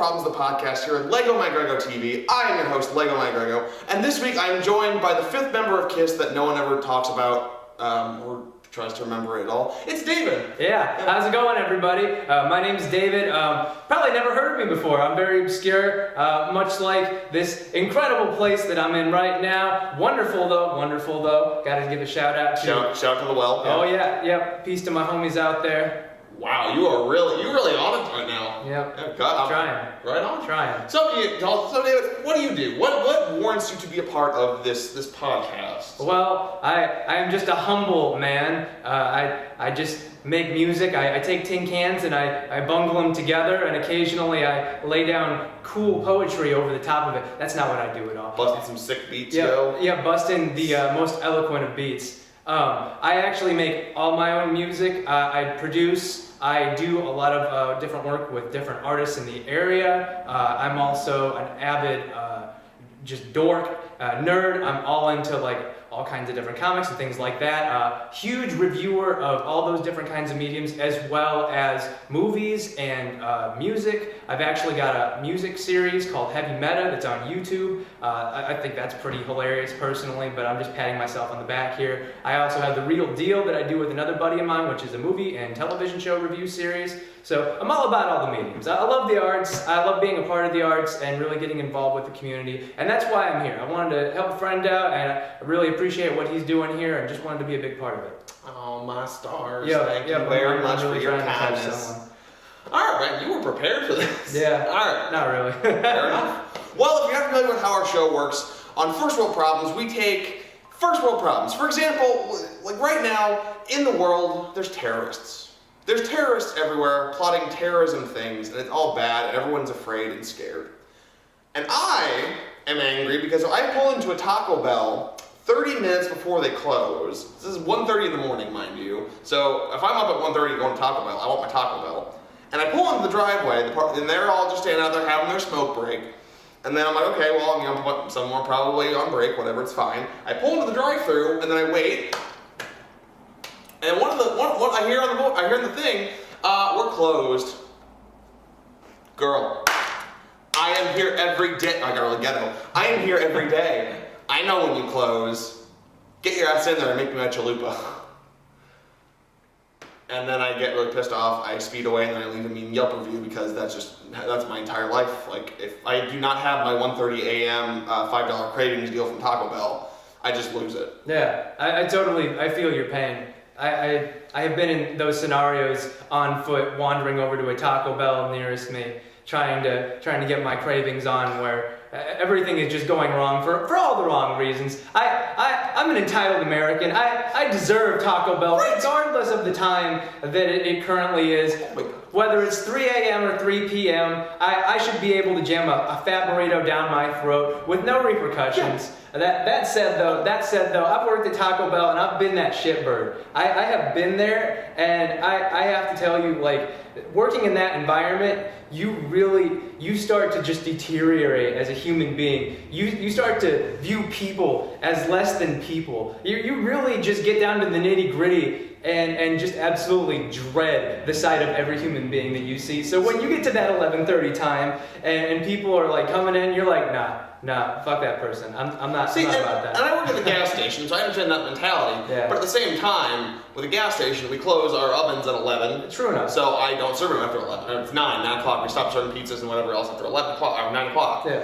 Problems, the podcast here at LegoMyGregO TV. I am your host, LegoMyGregO, and this week I'm joined by the fifth member of KISS that no one ever talks about, or tries to remember it all. It's David. Yeah, how's it going, everybody? My name's David. Probably never heard of me before. I'm very obscure, much like this incredible place that I'm in right now. Wonderful though. Gotta give a shout out to... Shout to the well. Oh yeah. Peace to my homies out there. Wow, you're really on it right now. Yep. Yeah, God, trying. Right on. Trying. So David, what do you do? What warrants you to be a part of this podcast? Well, I am just a humble man. I just make music. I take tin cans and I bungle them together, and occasionally I lay down cool poetry over the top of it. That's not what I do at all. Busting some sick beats, Yeah, busting the most eloquent of beats. I actually make all my own music. I produce. I do a lot of different work with different artists in the area. I'm also an avid just dork, nerd. I'm all into like all kinds of different comics and things like that. Huge reviewer of all those different kinds of mediums, as well as movies and music. I've actually got a music series called Heavy Meta that's on YouTube. I think that's pretty hilarious personally, but I'm just patting myself on the back here. I also have The Real Deal that I do with another buddy of mine, which is a movie and television show review series. So I'm all about all the mediums. I love the arts. I love being a part of the arts and really getting involved with the community. And that's why I'm here. I wanted to help a friend out, and I really appreciate what he's doing here and just wanted to be a big part of it. Oh, my stars. Yeah, Thank you very much really for your kindness. All right, you were prepared for this. Yeah. All right. Not really. Fair enough. Well, if you're not familiar with how our show works, on First World Problems, we take first world problems. For example, like right now, in the world, there's terrorists. There's terrorists everywhere plotting terrorism things, and it's all bad, and everyone's afraid and scared. And I am angry because I pull into a Taco Bell 30 minutes before they close. This is 1:30 in the morning, mind you. So if I'm up at 1:30 going to Taco Bell, I want my Taco Bell. And I pull into the driveway, and they're all just standing out there having their smoke break. And then I'm like, okay, well, some more probably on break, whatever, it's fine. I pull into the drive-thru, and then I wait. And what I hear in the thing, we're closed. Girl, I am here every day. I got really ghetto. I am here every day. I know when you close. Get your ass in there and make me a chalupa. And then I get really pissed off. I speed away and then I leave a mean Yelp review because that's my entire life. Like if I do not have my 1:30 a.m. $5 cravings deal from Taco Bell, I just lose it. Yeah, I feel your pain. I have been in those scenarios on foot, wandering over to a Taco Bell nearest me, trying to get my cravings on, where everything is just going wrong for all the wrong reasons. I'm an entitled American. I deserve Taco Bell, regardless of the time that it currently is. Whether it's 3 a.m. or 3 p.m., I should be able to jam a fat burrito down my throat with no repercussions. Yeah. That said though, I've worked at Taco Bell and I've been that shitbird. I have been there, and I have to tell you, like, working in that environment, you start to just deteriorate as a human being. You start to view people as less than people. You really just get down to the nitty gritty and just absolutely dread the sight of every human being that you see. So when you get to that 11:30 time and people are like coming in, you're like, nah, fuck that person. I'm not about that. And I work at the gas station, so I understand that mentality. Yeah. But at the same time, with a gas station, we close our ovens at 11. True enough. So I don't serve them after 11. It's 9 o'clock. We stop serving pizzas and whatever else after 11 o'clock or 9 o'clock. Yeah.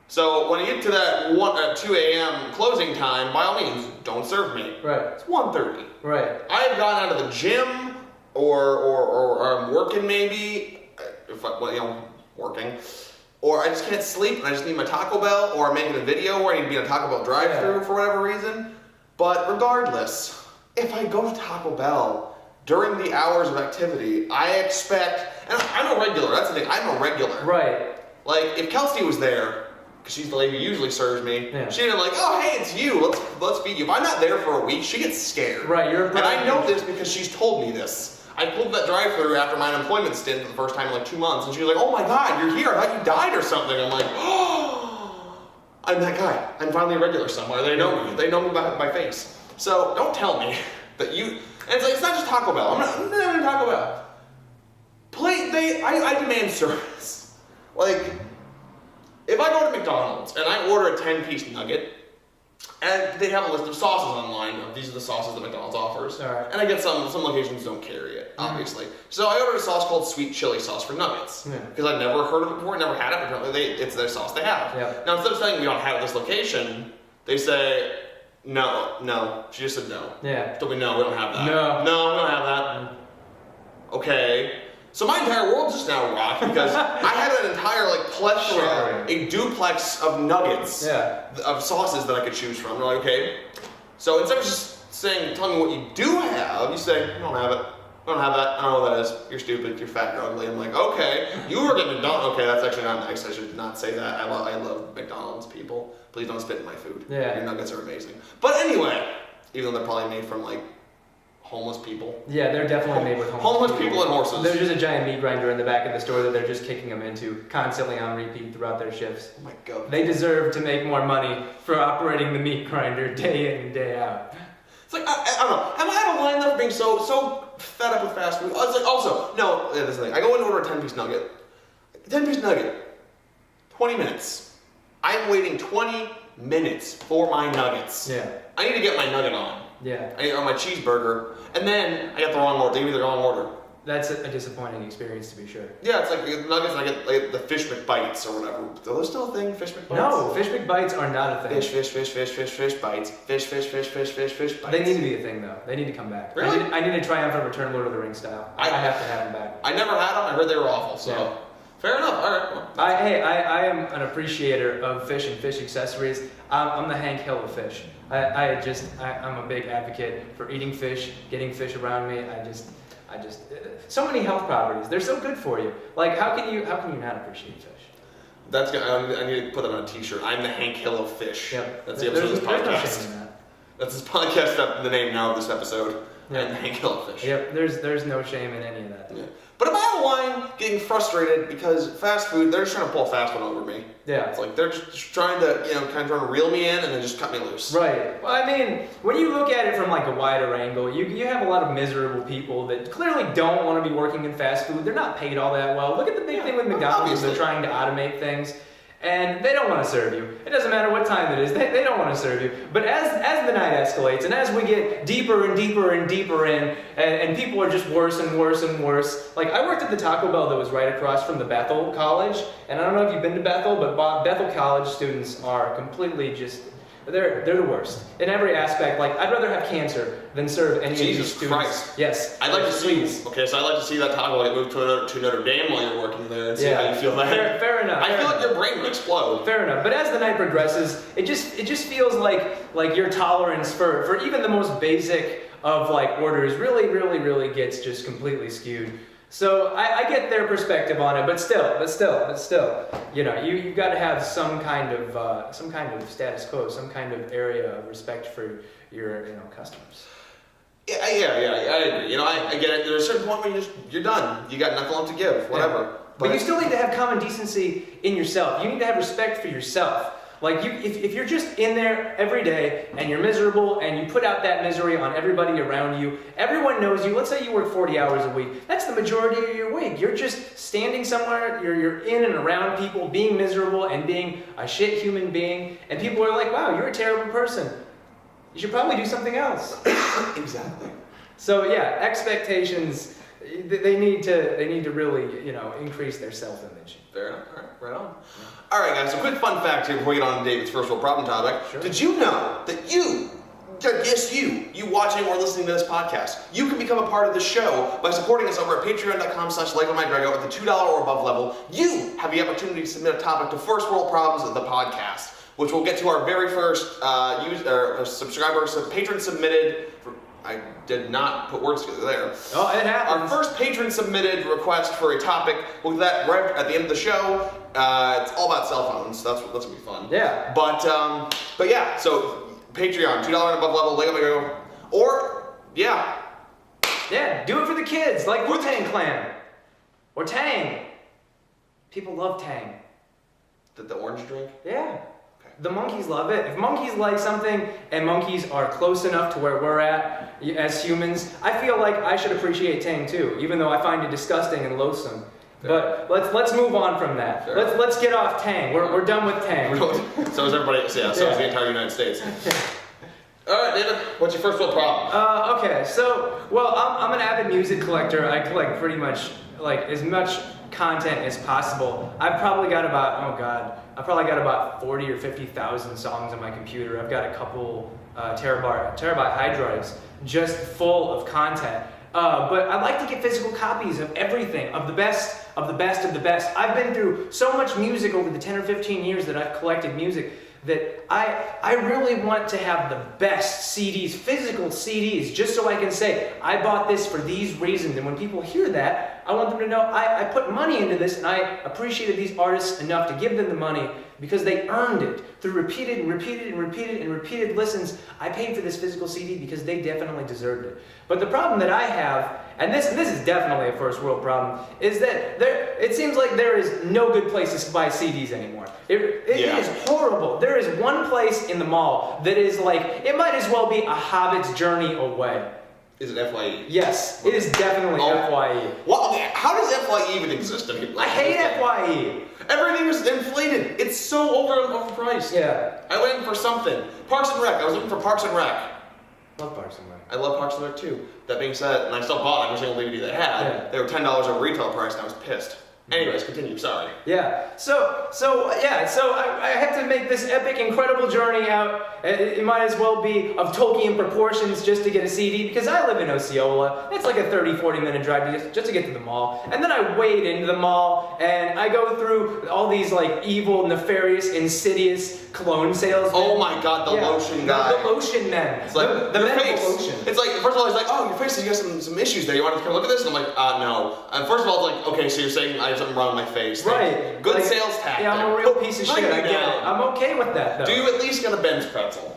So when you get to that 2 a.m. closing time, by all means, don't serve me. Right. It's 1:30. Right. I've gone out of the gym, or I'm working maybe, working. Or I just can't sleep and I just need my Taco Bell, or I'm making a video where I need to be in a Taco Bell drive-thru for whatever reason. But regardless, if I go to Taco Bell during the hours of activity, I expect, and I'm a regular, that's the thing, I'm a regular. Right. Like, if Kelsey was there, because she's the lady who usually serves me, she'd be like, oh, hey, it's you, let's feed you. If I'm not there for a week, she gets scared. Right, you're a And I know this because she's told me this. I pulled that drive-thru after my unemployment stint for the first time in like 2 months, and she was like, oh my God, you're here, I thought you died or something. I'm like, oh, I'm that guy. I'm finally a regular somewhere. They know me. They know me by my face. So don't tell me that you, and it's like, it's not just Taco Bell. I'm not even Taco Bell. I demand service. Like, if I go to McDonald's and I order a 10-piece nugget, and they have a list of sauces online. These are the sauces that McDonald's offers. All right. And I get some locations don't carry it, obviously. So I ordered a sauce called sweet chili sauce for nuggets. Because I've never heard of it before, never had it. Apparently it's their sauce they have. Yeah. Now instead of saying we don't have it at this location, they say, no. She just said no. Yeah. Told me no, we don't have that. No. No, we don't have that. Okay. So my entire world's just now rocked because I had an entire plethora, a duplex of nuggets of sauces that I could choose from. They're like, okay. So instead of just telling me what you do have, you say, I don't have it. I don't have that. I don't know what that is. You're stupid. You're fat. You're ugly. I'm like, okay. You work at McDonald's. Okay, that's actually not nice. I should not say that. I love McDonald's people. Please don't spit in my food. Yeah. Your nuggets are amazing. But anyway, even though they're probably made from homeless people. Yeah, they're definitely made with homeless people and horses. There's just a giant meat grinder in the back of the store that they're just kicking them into constantly on repeat throughout their shifts. Oh my God. They deserve to make more money for operating the meat grinder day in and day out. It's like, I don't know. Am I out of line though for being so fed up with fast food? It's like, also, no, this is the thing. I go in and order a 10-piece nugget. 10-piece nugget. 20 minutes. I'm waiting 20 minutes for my nuggets. Yeah. I need to get my nugget on. Yeah. On my cheeseburger. And then I got the wrong order. They gave me the wrong order. That's a disappointing experience, to be sure. Yeah, it's like the nuggets and I get the fish McBites or whatever. Are those still a thing? Fish McBites? No, fish McBites are not a thing. Fish bites. Fish bites. They need to be a thing, though. They need to come back. Really? I need a triumphant return Lord of the Rings style. I have to have them back. I never had them. I heard they were awful, so... Yeah. Fair enough. All right. Well. I am an appreciator of fish and fish accessories. I'm the Hank Hill of fish. I'm a big advocate for eating fish, getting fish around me. I just, so many health properties. They're so good for you. Like, how can you not appreciate fish? That's good. I need to put that on a T-shirt. I'm the Hank Hill of fish. Yep. That's the episode of this podcast. There's no shame in that. That's this podcast. The name now of this episode. Yeah. I'm the Hank Hill of fish. Yep. There's no shame in any of that. Yeah. But am I out of line getting frustrated because fast food, they're just trying to pull a fast one over me. Yeah. It's like they're just trying to, kind of trying to reel me in and then just cut me loose. Right. Well, I mean, when you look at it from a wider angle, you have a lot of miserable people that clearly don't want to be working in fast food. They're not paid all that well. Look at the big thing with McDonald's. Obviously. They're trying to automate things. And they don't want to serve you. It doesn't matter what time it is. They don't want to serve you. But as the night escalates, and as we get deeper and deeper and deeper in, and people are just worse and worse and worse. Like, I worked at the Taco Bell that was right across from the Bethel College. And I don't know if you've been to Bethel, but Bethel College students are completely just... They're the worst. In every aspect, I'd rather have cancer than serve any of these students. Jesus Christ. Yes. I'd like to see... Okay, so I'd like to see that Taco Bell move to Notre Dame while you're working there and see how you feel that. Fair enough. I feel like your brain would explode. Fair enough. But as the night progresses, it just feels like your tolerance for even the most basic of orders really gets just completely skewed. So I get their perspective on it, but still, you've got to have some kind of status quo, some kind of area of respect for your customers. Yeah, I agree. I get it. There's a certain point where you're done. You got nothing left to give, whatever. Yeah. But you still need to have common decency in yourself. You need to have respect for yourself. If you're just in there every day and you're miserable and you put out that misery on everybody around you, everyone knows you. Let's say you work 40 hours a week. That's the majority of your week. You're just standing somewhere, you're in and around people, being miserable and being a shit human being, and people are like, wow, you're a terrible person. You should probably do something else. Exactly. So yeah, expectations, they need to really, increase their self-image. Fair enough. All right, right on. All right, guys, so quick fun fact here before we get on to David's first world problem topic. Sure. Did you know that you watching or listening to this podcast, you can become a part of the show by supporting us over at patreon.com/LegoMyGregO at the $2 or above level. You have the opportunity to submit a topic to First World Problems of the podcast, which we'll get to our very first patron submitted. I did not put words together there. Oh, it happens. Our first patron submitted request for a topic. We'll do that right at the end of the show. It's all about cell phones. That's gonna be fun. Yeah. But yeah. So Patreon, $2 and above level, LegoMyGregO, or yeah, do it for the kids, like Wu-Tang Clan or Tang. People love Tang. The orange drink. Yeah. The monkeys love it. If monkeys like something, and monkeys are close enough to where we're at as humans, I feel like I should appreciate Tang too, even though I find it disgusting and loathsome. But let's move on from that. Sure. Let's get off Tang. We're done with Tang. So is everybody. Yeah. So is the entire United States. All right, David. What's your first world problem? Okay. So, well, I'm an avid music collector. I collect pretty much like as much content as possible. I've probably got about 40 or 50,000 songs on my computer. I've got a couple terabyte high drives just full of content. But I like to get physical copies of everything, of the best, of the best, of the best. I've been through so much music over the 10 or 15 years that I've collected music that I really want to have the best CDs, physical CDs, just so I can say, I bought this for these reasons. And when people hear that, I want them to know I put money into this and I appreciated these artists enough to give them the money because they earned it through repeated and repeated and repeated and repeated listens. I paid for this physical CD because they definitely deserved it. But the problem that I have, and this is definitely a first world problem, is that it seems like there is no good place to buy CDs anymore. It is horrible. There is one place in the mall that is like, it might as well be a hobbit's journey away. Is it FYE? Yes, it is definitely FYE. Well, how does FYE even exist? I hate FYE. Everything is inflated. It's so overpriced. Yeah. I went in for something. Parks and Rec. I was looking for Parks and Rec. Love Parks and Rec. I love Parks and Rec too. That being said, and I still bought every single DVD they had. Yeah. They were $10 over retail price, and I was pissed. Anyways, continue. Sorry. Yeah. So I have to make this epic, incredible journey out. It might as well be of Tolkien proportions just to get a CD because I live in Osceola. It's like a 30-40 minute drive just to get to the mall. And then I wade into the mall and I go through all these like evil, nefarious, insidious cologne salesmen. Oh my God, the lotion guy. The lotion men. It's like the your men face. of lotion. It's like first of all, he's like, oh, your face, you got some issues there. You want to come look at this? And I'm like, no. And first of all, it's like, okay, so you're saying I have something wrong with my face. Right. Good like, sales tactic. Yeah, I'm a real piece of shit. I get it. I'm okay with that though. Do you at least get a Ben's pretzel?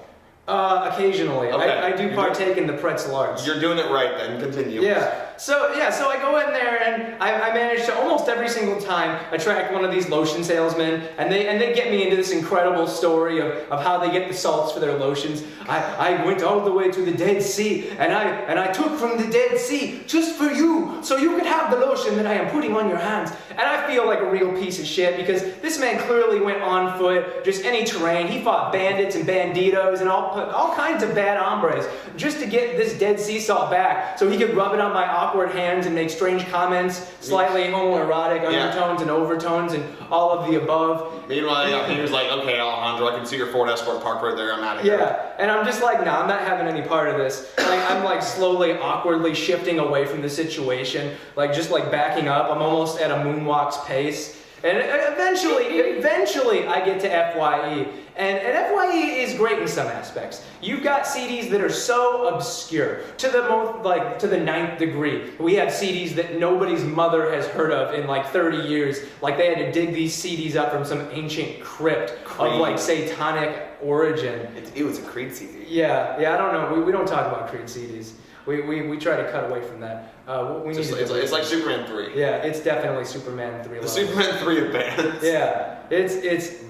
Occasionally. Okay. I do partake in the pretzel arts. You're doing it right then. Continue. Yeah. So I go in there and I manage to almost every single time attract one of these lotion salesmen and they get me into this incredible story of how they get the salts for their lotions. I went all the way to the Dead Sea and I took from the Dead Sea just for you so you could have the lotion that I am putting on your hands. And I feel like a real piece of shit because this man clearly went on foot, just any terrain. He fought bandits and banditos and all kinds of bad hombres just to get this Dead Sea salt back so he could rub it on my awkward hands and make strange comments, slightly homoerotic undertones and overtones and all of the above. Meanwhile, he was like, okay, Alejandro, I can see your Ford Escort parked right there. I'm out of here. Yeah, and I'm just like, nah, I'm not having any part of this. Like, I'm like slowly, awkwardly shifting away from the situation, like just like backing up. I'm almost at a moonwalk's pace. And eventually I get to FYE. And FYE is great in some aspects. You've got CDs that are so obscure, to the ninth degree. We have CDs that nobody's mother has heard of in like 30 years. Like they had to dig these CDs up from some ancient crypt of like satanic origin. It was a Creed CD. Yeah, I don't know. We don't talk about Creed CDs. We try to cut away from that. It's like Superman 3. Yeah, it's definitely Superman 3. The Superman 3 of bands. Yeah, it's.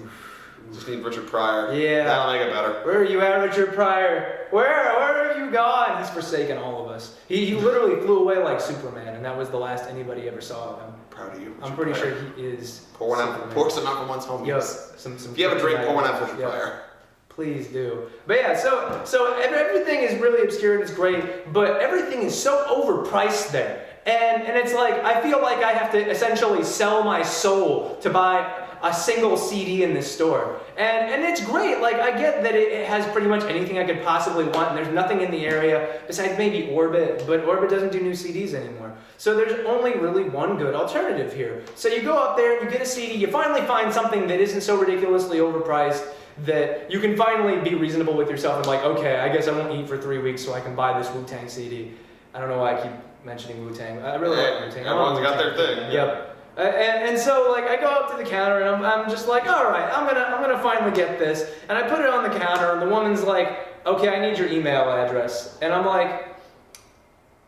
Just need Richard Pryor. Yeah. That'll make it better. Where are you at, Richard Pryor? Where have you gone? He's forsaken all of us. He literally flew away like Superman, and that was the last anybody ever saw of him. Proud of you. I'm pretty sure he is. Pour some out for one's homies. Yo, some if you have a drink, pour one out for Richard Pryor. Please do. But yeah, so everything is really obscure and it's great, but everything is so overpriced there. And it's like, I feel like I have to essentially sell my soul to buy a single CD in this store. And it's great. Like, I get that it has pretty much anything I could possibly want, and there's nothing in the area besides maybe Orbit, but Orbit doesn't do new CDs anymore. So there's only really one good alternative here. So you go up there and you get a CD, you finally find something that isn't so ridiculously overpriced that you can finally be reasonable with yourself and like, okay, I guess I won't eat for 3 weeks so I can buy this Wu-Tang CD. I don't know why I keep mentioning Wu-Tang. I really like Wu-Tang. Everyone's got their thing. Yep. And so like I go up to the counter and I'm just like, all right, I'm gonna finally get this. And I put it on the counter and the woman's like, okay, I need your email address. And I'm like,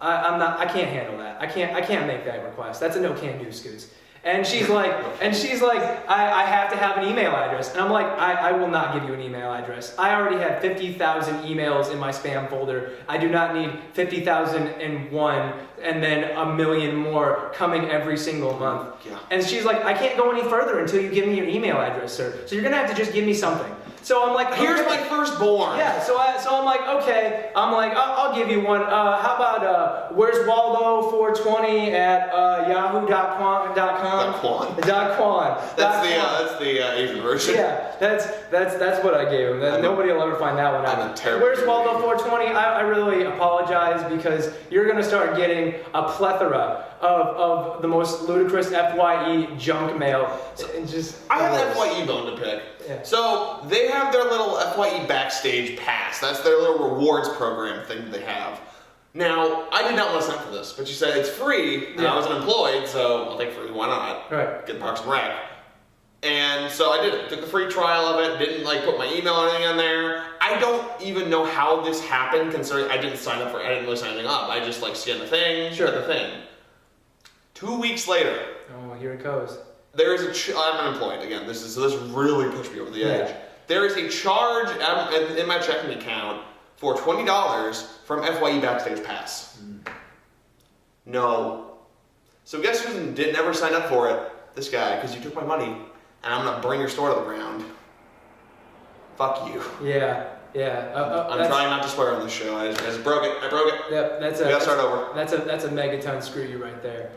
I can't handle that. I can't make that request. That's a no can do, Scoots. And she's like, I have to have an email address. And I'm like, I will not give you an email address. I already have 50,000 emails in my spam folder. I do not need 50,001 and then a million more coming every single month. Yeah. And she's like, I can't go any further until you give me your email address, sir. So you're gonna have to just give me something. So I'm like, Here's okay. my firstborn. Yeah, so I'm like, okay. I'm like, I'll give you one. How about where's Waldo 420 at yahoo.com? .com. That's the Asian version. Yeah, that's what I gave him. Nobody will ever find that one out. I'm a terrible Where's Waldo 420? I really apologize because you're gonna start getting a plethora of the most ludicrous FYE junk mail. And just I have an FYE bone to pick. Yeah. So they have their little FYE backstage pass. That's their little rewards program thing that they have. Now, I did not want to sign up for this, but you said it's free, and I was unemployed, so I'll take free. Why not? Right. Get Parks and Rec. And so I did it. Took the free trial of it. Didn't put my email or anything in there. I don't even know how this happened, considering I didn't sign up for it. I didn't really sign anything up. I just scanned the thing, Sure. did the thing. 2 weeks later. Oh, here it goes. There is I'm unemployed again. This really pushed me over the edge. Yeah. There is a charge in my checking account for $20 from FYE Backstage Pass. No. So guess who never signed up for it? This guy, because you took my money, and I'm gonna burn your store to the ground. Fuck you. Yeah. I'm trying not to swear on this show. I just broke it. I broke it. Yep, We gotta start over. That's a megaton screw you right there.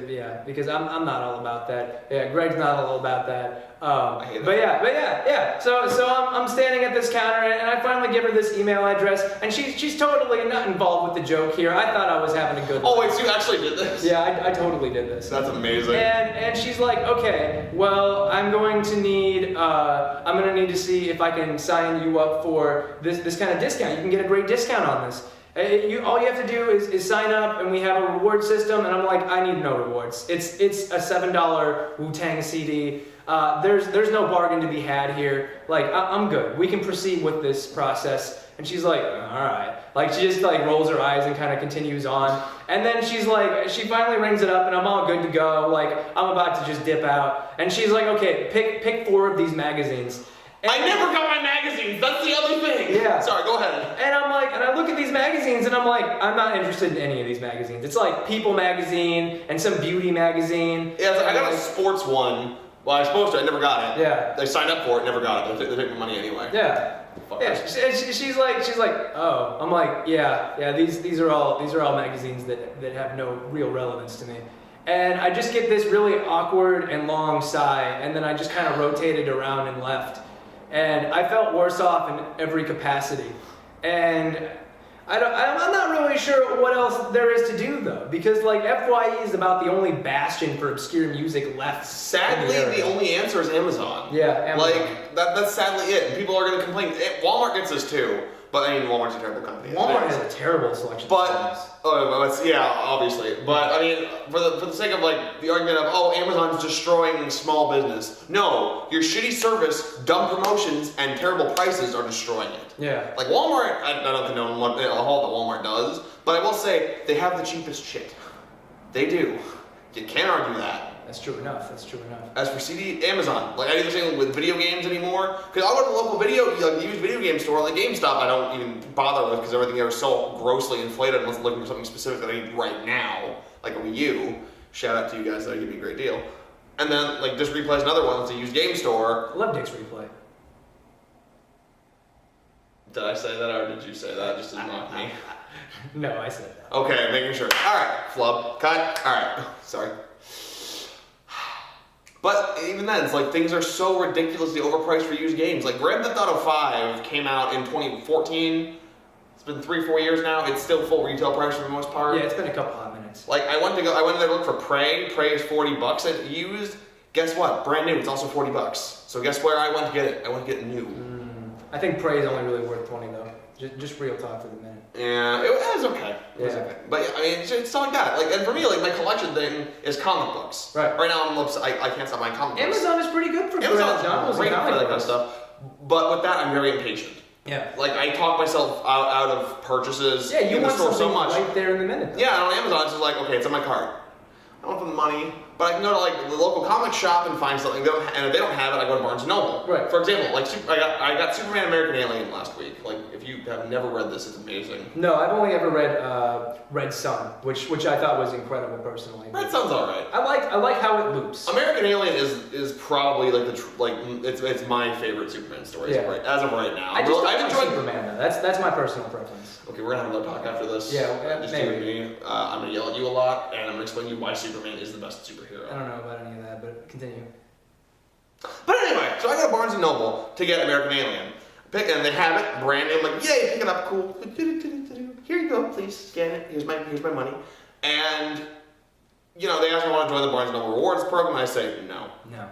Yeah. Because I'm not all about that. Yeah, Greg's not all about that. I hate But yeah. So I'm standing at this counter and I finally give her this email address and she's totally not involved with the joke here. I thought I was having a good. Oh wait, so you actually did this? Yeah, I totally did this. That's amazing. And she's like, okay, well I'm going to need to see if I can sign you up for this kind of discount. You can get a great discount on this. All you have to do is sign up, and we have a reward system. And I'm like, I need no rewards. It's a $7 Wu-Tang CD. There's no bargain to be had here. I'm good. We can proceed with this process. And she's like, all right. She just rolls her eyes and kind of continues on. And then she's like, she finally rings it up, and I'm all good to go. I'm about to just dip out. And she's like, okay, pick 4 of these magazines. And I never got my magazines. That's the other thing. Yeah. Sorry, go ahead. And I'm like, and I look at these magazines and I'm like, I'm not interested in any of these magazines. It's People magazine and some beauty magazine. Yeah, I got a sports one. Well, I was supposed to. I never got it. Yeah. They signed up for it, never got it. They took my money anyway. Yeah. Yeah. She's like, oh. I'm like, yeah. These are all magazines that have no real relevance to me. And I just get this really awkward and long sigh, and then I just kind of rotated around and left. And I felt worse off in every capacity. And I'm not really sure what else there is to do though, because FYE is about the only bastion for obscure music left. Sadly, the only answer is Amazon. Yeah, Amazon. That's sadly it. And people are going to complain. Walmart gets this too. But I mean, Walmart's a terrible company. Walmart has a terrible selection. Obviously. But I mean, for the sake of the argument of Amazon's destroying small business. No, your shitty service, dumb promotions, and terrible prices are destroying it. Yeah. Walmart, I don't know all that Walmart does, but I will say they have the cheapest shit. They do. You can't argue that. That's true enough. As for Amazon, I do the same with video games anymore. Because I'll go to the local used video game store, like GameStop, I don't even bother with because everything there is so grossly inflated unless I'm looking for something specific that I need right now, like a Wii U. Shout out to you guys, that'll give me a great deal. And then, Disc Replay is another one that's a used game store. I love Disc Replay. Did I say that or did you say that just to mock me? No, I said that. Okay, making sure. Alright, flub, cut. Alright, sorry. But even then, it's things are so ridiculously overpriced for used games. Grand Theft Auto 5 came out in 2014. It's been 3-4 years now. It's still full retail price for the most part. Yeah, it's been a couple hot minutes. I went there to look for Prey. Prey is $40 at used. Guess what? Brand new. It's also $40. So guess where I went to get it? I went to get it new. I think Prey is only really worth $20 though. Just real talk for the minute. Yeah, it was okay. It was okay. But I mean, it's stuff like that. And for me, my collection thing is comic books. Right. Right now, I can't stop buying comic books. Amazon is pretty good for Amazon's great for that kind of stuff. But with that, I'm very impatient. Yeah. I talk myself out of purchases in the store so much. Right there in the minute. Though. Yeah, and on Amazon, it's just okay, it's in my cart. I don't want the money. but I can go to like the local comic shop and find something. And if they don't have it, I go to Barnes & Noble. Right. For example, like I got Superman American Alien last week. Like if you have never read this, it's amazing. No, I've only ever read Red Sun, which I thought was incredible personally. Red Sun's alright. I like how it loops. American Alien is probably like it's my favorite Superman story as of right now. I've enjoyed Superman though. That's my personal preference. Okay, we're gonna have another talk after this. Yeah, just maybe. you and me. I'm gonna yell at you a lot, and I'm gonna explain to you why Superman is the best superhero. I don't know about any of that, but continue. But anyway, so I go to Barnes & Noble to get American Alien. And they have it, brand new. I'm like, yay, pick it up, cool. Here you go, please, scan it. Here's my money. And, you know, they ask me if I want to join the Barnes & Noble Rewards program, and I say no. No.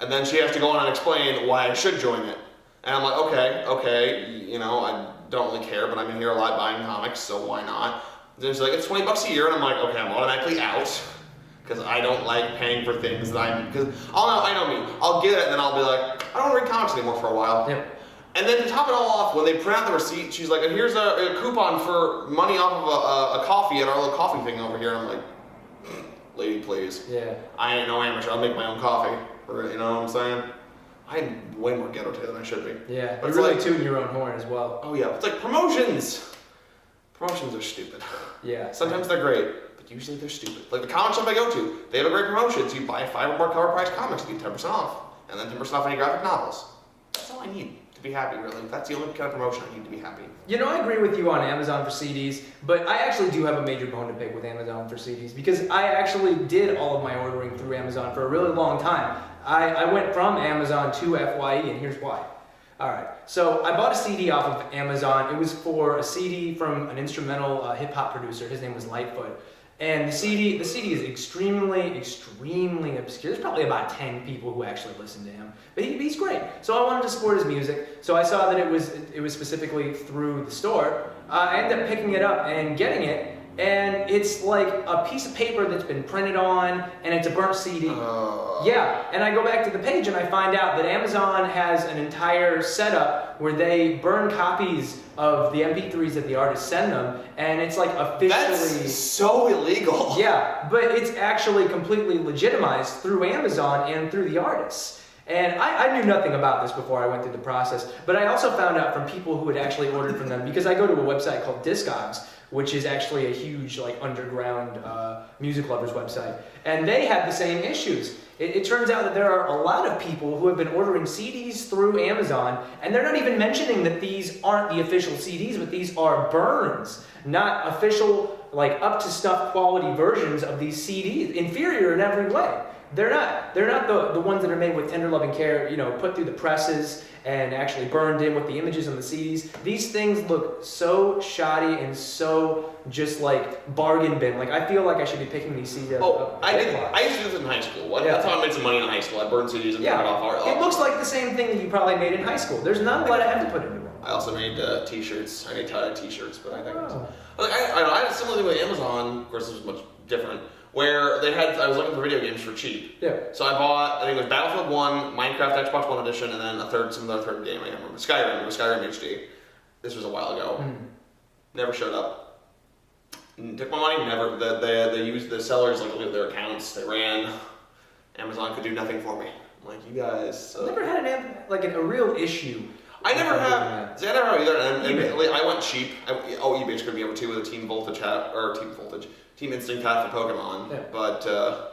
And then she has to go on and explain why I should join it. And I'm like, okay, you know, I don't really care, but I'm in here a lot buying comics, so why not? Then she's like, it's $20 a year, and I'm like, okay, I'm automatically out. Because I don't like paying for things that because I know me. I'll get it, and then I'll be like, I don't read comics anymore for a while. Yep. And then to top it all off, when they print out the receipt, she's like, here's a coupon for money off of a coffee at our little coffee thing over here. And I'm like, lady, please. Yeah. I ain't no amateur. I'll make my own coffee. You know what I'm saying? I'm way more ghetto today than I should be. Yeah. But You're really like, tooting your own horn as well. Oh yeah. It's like promotions. Promotions are stupid. Yeah. Sometimes they're great, but usually they're stupid. Like the comic shop I go to, they have a great promotion. So you buy 5 or more cover price comics, you get 10% off. And then 10% off any graphic novels. That's all I need to be happy, really. That's the only kind of promotion I need to be happy. You know, I agree with you on Amazon for CDs, but I actually do have a major bone to pick with Amazon for CDs because I actually did all of my ordering through Amazon for a really long time. I went from Amazon to FYE, and here's why. Alright, so I bought a CD off of Amazon. It was for a CD from an instrumental hip-hop producer. His name was Lightfoot. And the CD is extremely obscure. There's probably about 10 people who actually listen to him. But he's great. So I wanted to support his music. So I saw that it was specifically through the store. I ended up picking it up and getting it. And it's like a piece of paper that's been printed on, and it's a burnt CD. Yeah, and I go back to the page and I find out that Amazon has an entire setup where they burn copies of the MP3s that the artists send them, and it's like officially... That's so illegal. Yeah, but it's actually completely legitimized through Amazon and through the artists. And I knew nothing about this before I went through the process, but I also found out from people who had actually ordered from them, because I go to a website called Discogs, which is actually a huge like underground music lovers website, and they had the same issues. It turns out that there are a lot of people who have been ordering CDs through Amazon, and they're not even mentioning that these aren't the official CDs, but these are burns, not official, like up to snuff quality versions of these CDs, inferior in every way. They're not the ones that are made with tender loving care, you know, put through the presses and actually burned in with the images on the CDs. These things look so shoddy and so just like bargain bin. Like I feel like I should be picking these CDs up. I used to do this in high school. That's how I made some money in high school. I burned CDs and turned it off. It looks like the same thing that you probably made in high school. There's not a lot I have to put into it. I also made t-shirts. I made tie-dye t-shirts, but I think I had a similar thing with Amazon. Of course, this was much different. Where I was looking for video games for cheap. Yeah. So I bought, I think it was Battlefield 1, Minecraft Xbox One Edition, and then some other third game, I can't remember. Skyrim. It was Skyrim HD. This was a while ago. Never showed up. Took my money, never. They used the sellers, like, look at their accounts. They ran. Amazon could do nothing for me. I'm like, you guys. I never had a real issue. I never have. See, I never have either. And I went cheap. eBay screwed me over too with a Team Instinct hat for Pokemon. Yeah. But I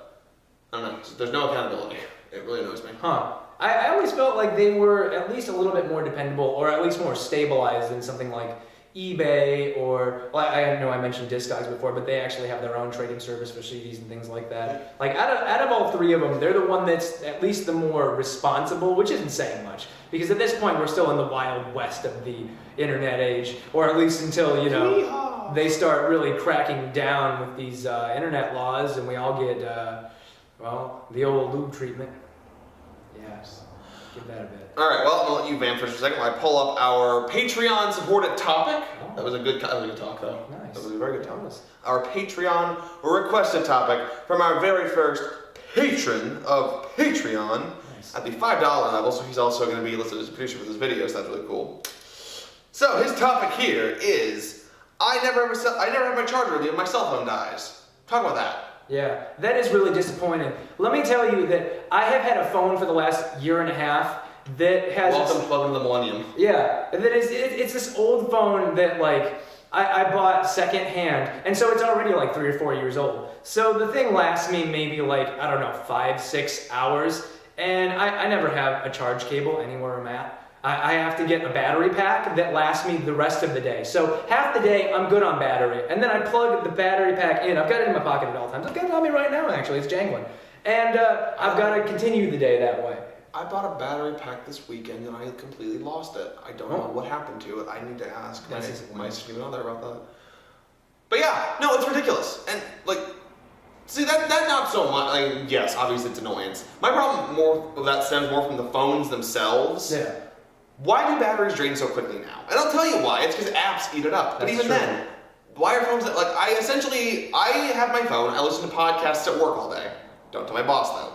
don't know. There's no accountability. It really annoys me. I always felt like they were at least a little bit more dependable, or at least more stabilized than something like eBay or, well, I know I mentioned Discogs before, but they actually have their own trading service for CDs and things like that. Like out of all three of them, they're the one that's at least the more responsible, which isn't saying much, because at this point we're still in the wild west of the internet age, or at least until, you know, they start really cracking down with these internet laws and we all get, the old lube treatment. Yes. Give that a bit. All right, well, I'm going to let you vamp for just a second while I pull up our Patreon supported topic. Oh. That was a good talk, though. Nice. That was a very good talk. Our Patreon requested topic from our very first patron of Patreon at the $5 level, so he's also going to be listed as a producer for this video, so that's really cool. So his topic here is, I never have my charger with me when my cell phone dies. Talk about that. Yeah, that is really disappointing. Let me tell you that I have had a phone for the last year and a half that has... Welcome to the millennium. Yeah, it's this old phone that like I bought secondhand, and so it's already like 3 or 4 years old. So the thing lasts me maybe like, I don't know, 5-6 hours, and I never have a charge cable anywhere I'm at. I have to get a battery pack that lasts me the rest of the day. So half the day I'm good on battery, and then I plug the battery pack in. I've got it in my pocket at all times. I've got it on me right now actually, it's jangling. And I've got to continue the day that way. I bought a battery pack this weekend and I completely lost it. I don't know what happened to it. I need to ask my significant other about that. But yeah, no, it's ridiculous. And like, see that not so much. Like, yes, obviously it's annoyance. My problem more of that stems more from the phones themselves. Yeah. Why do batteries drain so quickly now? And I'll tell you why. It's because apps eat it up. But even then, why are phones like I have my phone. I listen to podcasts at work all day. Don't tell my boss though.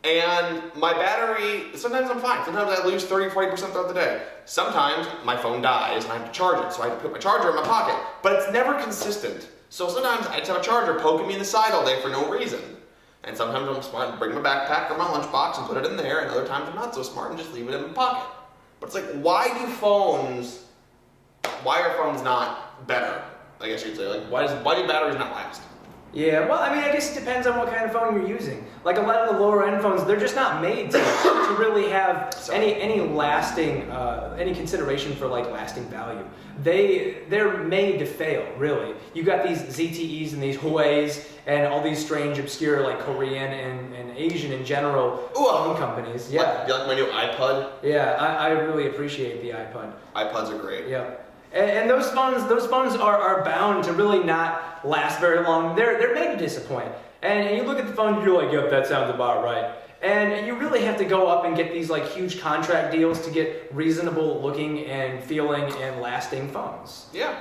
And my battery, sometimes I'm fine. Sometimes I lose 30-40% throughout the day. Sometimes my phone dies and I have to charge it, so I have to put my charger in my pocket. But it's never consistent. So sometimes I just have a charger poking me in the side all day for no reason. And sometimes I'm smart and bring my backpack or my lunchbox and put it in there, and other times I'm not so smart and just leave it in my pocket. But it's like, why are phones not better? I guess you'd say, like, why do batteries not last? Yeah, well, I mean, I guess it depends on what kind of phone you're using. Like a lot of the lower end phones, they're just not made to really have any lasting, any consideration for like lasting value. They're made to fail, really. You got these ZTEs and these Huawei's and all these strange, obscure, like Korean and Asian in general phone companies. Yeah. You like my new iPod? Yeah, I really appreciate the iPod. iPods are great. Yeah. And those phones are bound to really not last very long. They're made to disappoint. And you look at the phone and you're like, yep, that sounds about right. And you really have to go up and get these like huge contract deals to get reasonable looking and feeling and lasting phones. Yeah.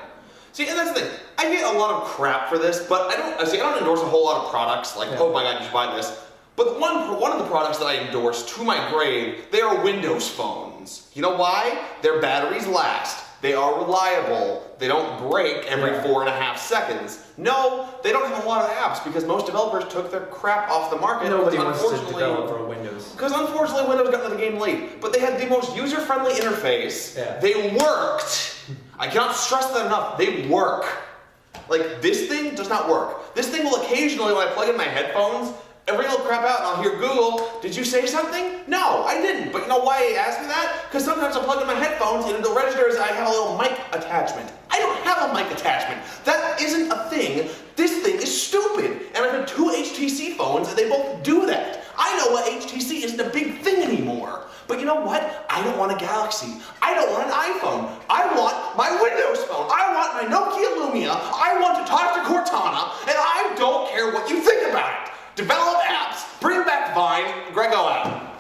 See, and that's the thing. I get a lot of crap for this, but I don't endorse a whole lot of products like, oh my god, you should buy this. But one of the products that I endorse to my grave, they are Windows phones. You know why? Their batteries last. They are reliable. They don't break every 4.5 seconds. No, they don't have a lot of apps because most developers took their crap off the market. Nobody wants to develop for Windows. Because unfortunately Windows got into the game late. But they had the most user-friendly interface. Yeah. They worked. I cannot stress that enough. They work. Like, this thing does not work. This thing will occasionally, when I plug in my headphones, every little crap out and I'll hear Google, did you say something? No, I didn't. But you know why he asked me that? Because sometimes I plug in my headphones and the registers I have a little mic attachment. I don't have a mic attachment. That isn't a thing. This thing is stupid. And I've had 2 HTC phones and they both do that. I know what HTC isn't a big thing anymore. But you know what? I don't want a Galaxy. I don't want an iPhone. I want my Windows phone. I want my Nokia Lumia. I want to talk to Cortana. And I don't care what you think about it. Develop apps, bring back Vine, Grego out.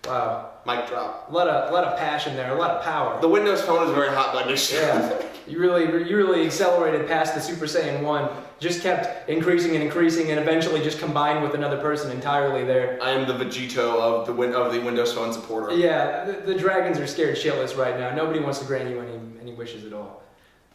Wow. Mic drop. A lot of passion there, a lot of power. The Windows phone is very hot button issue. Yeah. You really accelerated past the Super Saiyan 1. Just kept increasing and increasing and eventually just combined with another person entirely there. I am the Vegito of the Windows phone supporter. Yeah, the dragons are scared shitless right now. Nobody wants to grant you any wishes at all.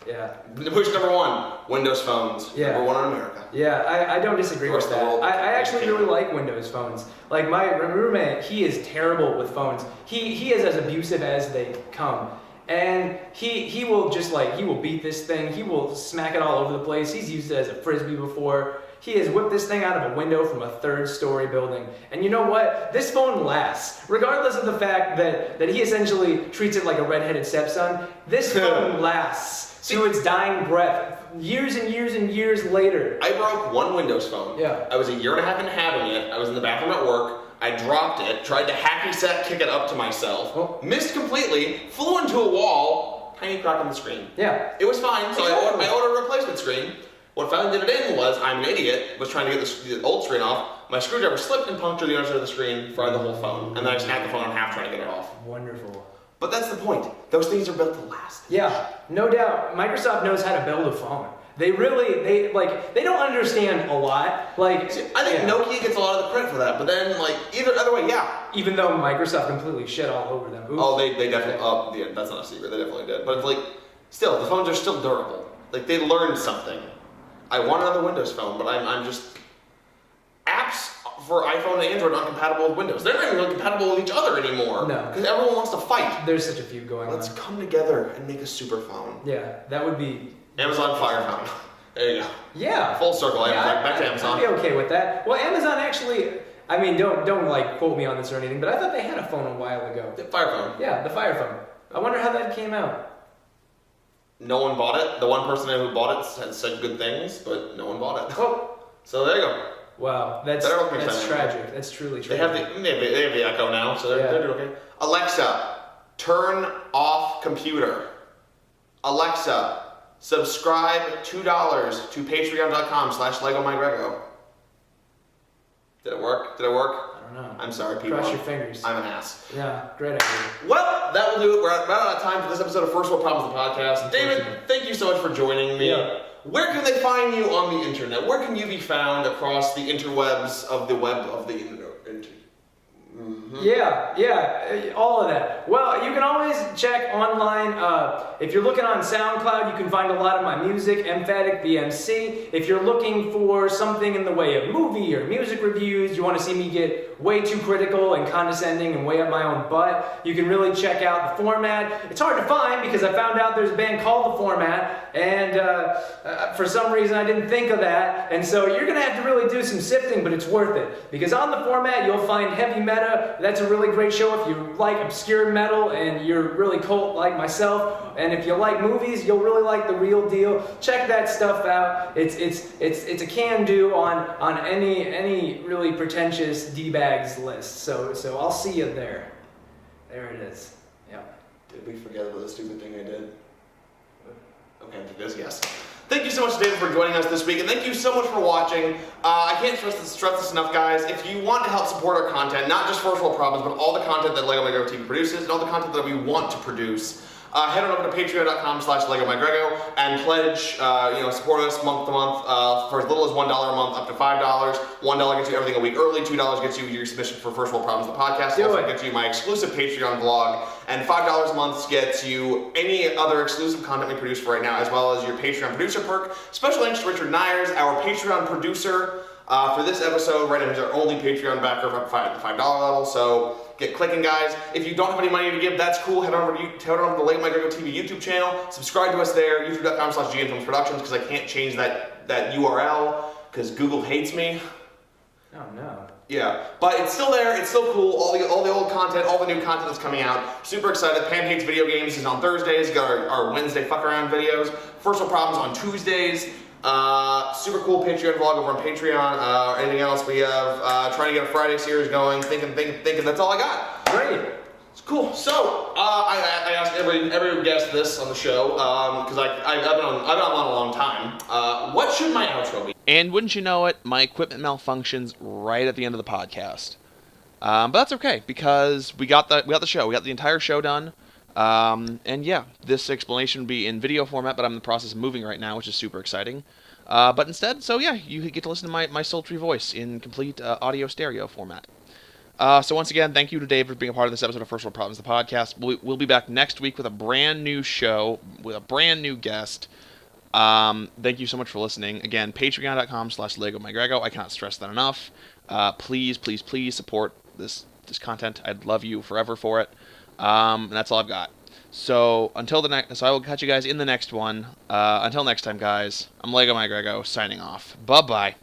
Yeah. Wish number 1, Windows phones. Yeah. Number 1 in America. Yeah, I don't disagree with that. I actually really like Windows phones. Like my roommate, he is terrible with phones. He is as abusive as they come. And he will just like, he will beat this thing. He will smack it all over the place. He's used it as a frisbee before. He has whipped this thing out of a window from a 3rd-story building. And you know what? This phone lasts. Regardless of the fact that he essentially treats it like a redheaded stepson, this phone lasts to its dying breath. Years and years and years later. I broke one Windows phone. Yeah. I was a year and a half into having it. I was in the bathroom at work. I dropped it, tried to hacky sack kick it up to myself, missed completely, flew into a wall, tiny crack on the screen. Yeah. It was fine, so I ordered a replacement screen. What finally did it in was, I'm an idiot, was trying to get the old screen off. My screwdriver slipped and punctured the other side of the screen, fried the whole phone, and then I snapped the phone in half trying to get it off. Wonderful. But that's the point. Those things are built to last. Yeah, no doubt. Microsoft knows how to build a phone. They don't understand a lot. Like, see, I think Nokia gets a lot of the credit for that, but then either way, yeah. Even though Microsoft completely shit all over them. Oops. Oh, they definitely. Yeah, that's not a secret. They definitely did. But it's still, the phones are still durable. Like, they learned something. I want another Windows phone, but I'm just for iPhone and Android aren't compatible with Windows. They're not even really compatible with each other anymore. No. Because everyone wants to fight. There's such a few going Let's on. come together and make a super phone. Yeah, that would be... Amazon Fire Phone. There you go. Yeah. Full circle. Back to Amazon. I'd be okay with that. Well, Amazon actually... I mean, don't like quote me on this or anything, but I thought they had a phone a while ago. The Fire Phone. Yeah, the Fire Phone. I wonder how that came out. No one bought it. The one person who bought it had said good things, but no one bought it. Oh. So there you go. Wow, that's tragic. That's truly tragic. They have the Echo now, so they're doing okay. Alexa, turn off computer. Alexa, subscribe $2 to patreon.com/LegoMyGregO. Did it work? I don't know. I'm sorry, people. Cross your fingers. I'm an ass. Yeah, great idea. Well, that will do it. We're right out of time for this episode of First World Problems, the podcast. David, thank you so much for joining me. Yeah. Where can they find you on the internet? Where can you be found across the interwebs of the web of the internet? Yeah, all of that. Well, you can always check online. If you're looking on SoundCloud, you can find a lot of my music, Emphatic BMC. If you're looking for something in the way of movie or music reviews, you want to see me get way too critical and condescending and way up my own butt, you can really check out The Format. It's hard to find because I found out there's a band called The Format, and for some reason I didn't think of that, and so you're going to have to really do some sifting, but it's worth it. Because on The Format, you'll find heavy meta. That's a really great show if you like obscure metal and you're really cult like myself. And if you like movies, you'll really like The Real Deal. Check that stuff out. It's a can-do on any really pretentious D-bags list. So I'll see you there. There it is. Yeah. Did we forget about the stupid thing I did? Okay, yes. Thank you so much, David, for joining us this week, and thank you so much for watching. I can't stress this enough, guys. If you want to help support our content, not just First World Problems, but all the content that LegoMyGregO TV produces, and all the content that we want to produce, head on over to patreon.com/LegoMyGregO and pledge, support us month to month for as little as $1 a month up to $5. $1 gets you everything a week early. $2 gets you your submission for First World Problems, the podcast. Also gets you my exclusive Patreon vlog. And $5 a month gets you any other exclusive content we produce for right now, as well as your Patreon producer perk. Special thanks to Richard Nyers, our Patreon producer for this episode. Right now, he's our only Patreon backer at the $5 level. So get clicking, guys. If you don't have any money to give, that's cool. Head on over to the LegoMyGregO TV YouTube channel. Subscribe to us there. YouTube.com/GNFilmsProductions, because I can't change that URL because Google hates me. Oh no. Yeah, but it's still there. It's still cool. All the old content, all the new content that's coming out. Super excited. Pam Hates Video Games is on Thursdays. We got our Wednesday fuck around videos. First World Problems on Tuesdays. Super cool Patreon vlog over on Patreon. Anything else we have? Trying to get a Friday series going. Thinking. That's all I got. Great. It's cool. So I asked every guest this on the show because I've been on a long time. What should my outro be? And wouldn't you know it, my equipment malfunctions right at the end of the podcast. But that's okay because we got the show. We got the entire show done. And yeah, this explanation would be in video format, but I'm in the process of moving right now, which is super exciting. But instead, so yeah, you get to listen to my sultry voice in complete audio stereo format. So once again, thank you to Dave for being a part of this episode of First World Problems, the podcast. We'll be back next week with a brand new show, with a brand new guest. Thank you so much for listening. Again, patreon.com/LegoMyGregO. I cannot stress that enough. Please support this content. I'd love you forever for it. And that's all I've got. So I will catch you guys in the next one. Until next time, guys, I'm LegoMyGregO signing off. Bye-bye.